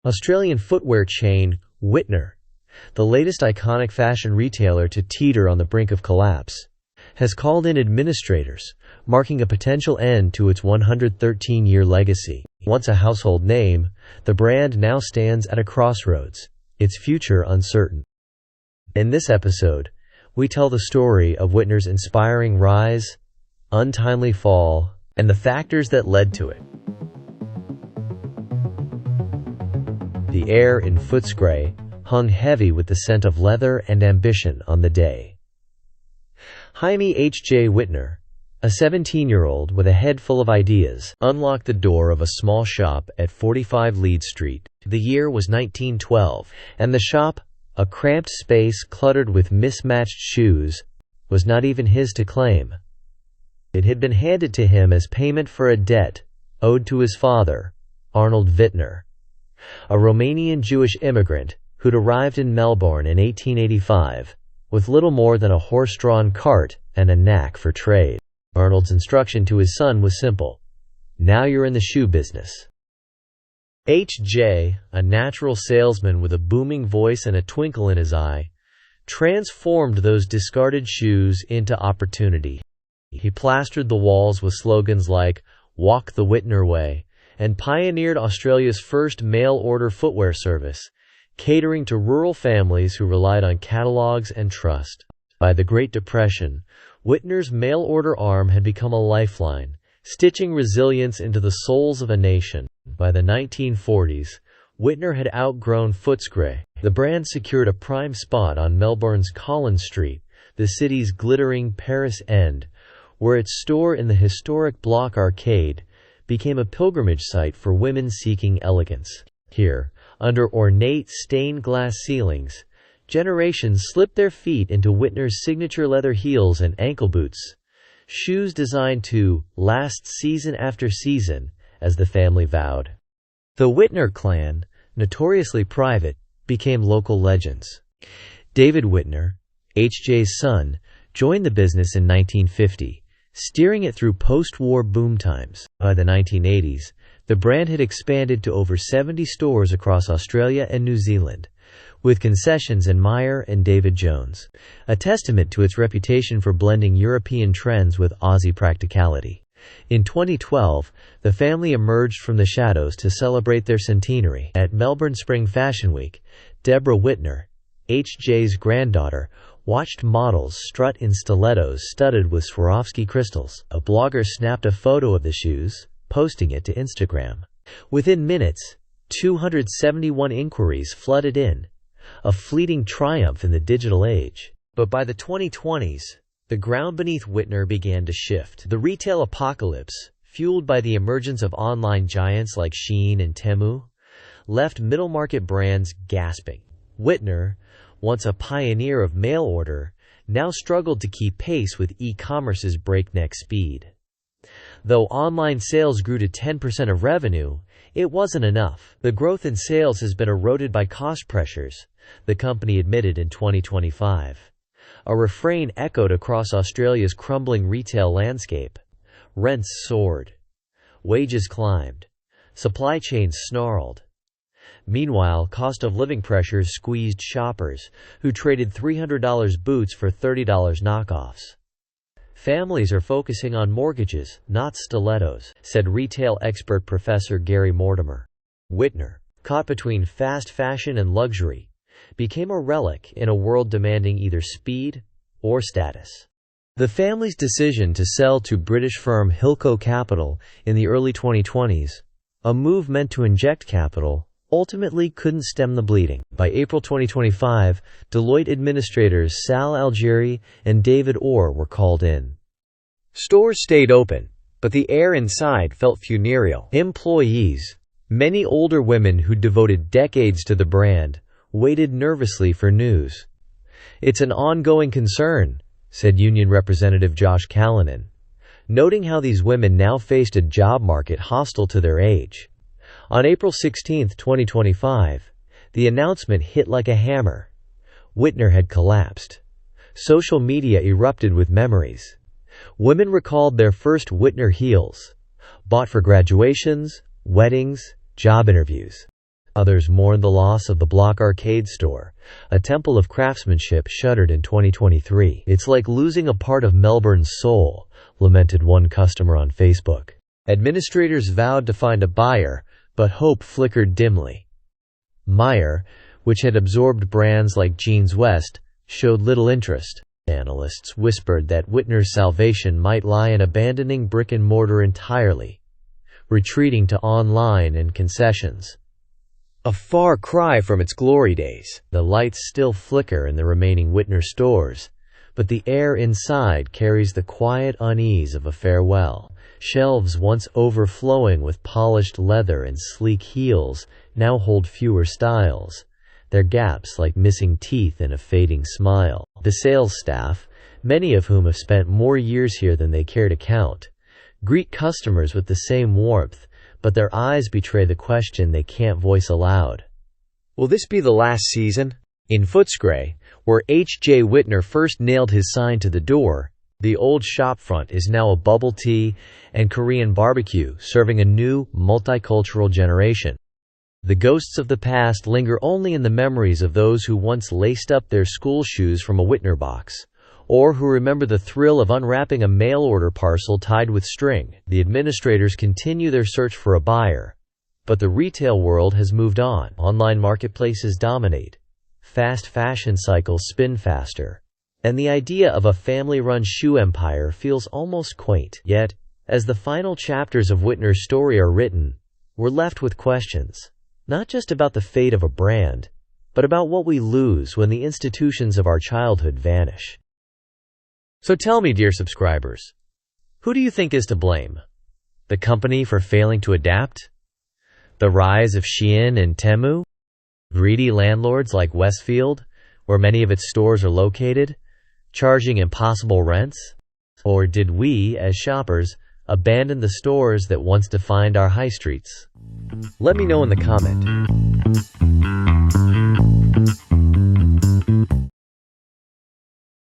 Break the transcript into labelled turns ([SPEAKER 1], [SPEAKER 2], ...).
[SPEAKER 1] Australian footwear chain Wittner, the latest iconic fashion retailer to teeter on the brink of collapse, has called in administrators, marking a potential end to its 113-year legacy. Once a household name, the brand now stands at a crossroads, its future uncertain. In this episode, we tell the story of Wittner's inspiring rise, untimely fall, and the factors that led to it. The air in Footscray hung heavy with the scent of leather and ambition on the day. Jaime H.J. Wittner, a 17-year-old with a head full of ideas, unlocked the door of a small shop at 45 Leeds Street. The year was 1912, and the shop, a cramped space cluttered with mismatched shoes, was not even his to claim. It had been handed to him as payment for a debt owed to his father, Arnold Wittner, a Romanian Jewish immigrant who'd arrived in Melbourne in 1885 with little more than a horse-drawn cart and a knack for trade. Arnold's instruction to his son was simple: now you're in the shoe business. H.J., a natural salesman with a booming voice and a twinkle in his eye, transformed those discarded shoes into opportunity. He plastered the walls with slogans like "Walk the Wittner Way" and pioneered Australia's first mail-order footwear service, catering to rural families who relied on catalogs and trust. By the Great Depression, Wittner's mail-order arm had become a lifeline, stitching resilience into the souls of a nation. By the 1940s, Wittner had outgrown Footscray. The brand secured a prime spot on Melbourne's Collins Street, the city's glittering Paris end, where its store in the historic Block Arcade became a pilgrimage site for women seeking elegance. Here, under ornate stained glass ceilings, generations slipped their feet into Wittner's signature leather heels and ankle boots, shoes designed to last season after season, as the family vowed. The Wittner clan, notoriously private, became local legends. David Wittner, H.J.'s son, joined the business in 1950, steering it through post-war boom times. By the 1980s, the brand had expanded to over 70 stores across Australia and New Zealand, with concessions in Myer and David Jones, a testament to its reputation for blending European trends with Aussie practicality. In 2012, the family emerged from the shadows to celebrate their centenary. At Melbourne Spring Fashion Week, Deborah Wittner, H.J.'s granddaughter, watched models strut in stilettos studded with Swarovski crystals. A blogger snapped a photo of the shoes, posting it to Instagram. Within minutes, 271 inquiries flooded in, a fleeting triumph in the digital age. But by the 2020s, the ground beneath Wittner began to shift. The retail apocalypse, fueled by the emergence of online giants like Shein and Temu, left middle-market brands gasping. Wittner, once a pioneer of mail order, now struggled to keep pace with e-commerce's breakneck speed. Though online sales grew to 10% of revenue, it wasn't enough. The growth in sales has been eroded by cost pressures, the company admitted in 2025. A refrain echoed across Australia's crumbling retail landscape. Rents soared. Wages climbed. Supply chains snarled. Meanwhile, cost of living pressures squeezed shoppers, who traded $300 boots for $30 knockoffs. Families are focusing on mortgages, not stilettos, said retail expert Professor Gary Mortimer. Wittner, caught between fast fashion and luxury, became a relic in a world demanding either speed or status. The family's decision to sell to British firm Hilco Capital in the early 2020s, a move meant to inject capital, ultimately couldn't stem the bleeding. By April 2025, Deloitte administrators Sal Algieri and David Orr were called in. Stores stayed open, but the air inside felt funereal. Employees, many older women who devoted decades to the brand, waited nervously for news. "It's an ongoing concern," said Union Representative Josh Callanan, noting how these women now faced a job market hostile to their age. On April 16, 2025, the announcement hit like a hammer. Wittner had collapsed. Social media erupted with memories. Women recalled their first Wittner heels, bought for graduations, weddings, job interviews. Others mourned the loss of the Block Arcade store, a temple of craftsmanship shuttered in 2023. "It's like losing a part of Melbourne's soul," lamented one customer on Facebook. Administrators vowed to find a buyer, but hope flickered dimly. Myer, which had absorbed brands like Jeans West, showed little interest. Analysts whispered that Wittner's salvation might lie in abandoning brick-and-mortar entirely, retreating to online and concessions. A far cry from its glory days. The lights still flicker in the remaining Wittner stores, but the air inside carries the quiet unease of a farewell. Shelves once overflowing with polished leather and sleek heels now hold fewer styles, their gaps like missing teeth in a fading smile. The sales staff, many of whom have spent more years here than they care to count, greet customers with the same warmth, but their eyes betray the question they can't voice aloud. Will this be the last season? In Footscray, where H.J. Wittner first nailed his sign to the door, the old shopfront is now a bubble tea and Korean barbecue serving a new, multicultural generation. The ghosts of the past linger only in the memories of those who once laced up their school shoes from a Wittner box, or who remember the thrill of unwrapping a mail-order parcel tied with string. The administrators continue their search for a buyer, but the retail world has moved on. Online marketplaces dominate. Fast fashion cycles spin faster, and the idea of a family-run shoe empire feels almost quaint. Yet, as the final chapters of Wittner's story are written, we're left with questions, not just about the fate of a brand, but about what we lose when the institutions of our childhood vanish. So tell me, dear subscribers, who do you think is to blame? The company for failing to adapt? The rise of Shein and Temu? Greedy landlords like Westfield, where many of its stores are located, charging impossible rents? Or did we, as shoppers, abandon the stores that once defined our high streets? Let me know in the comment.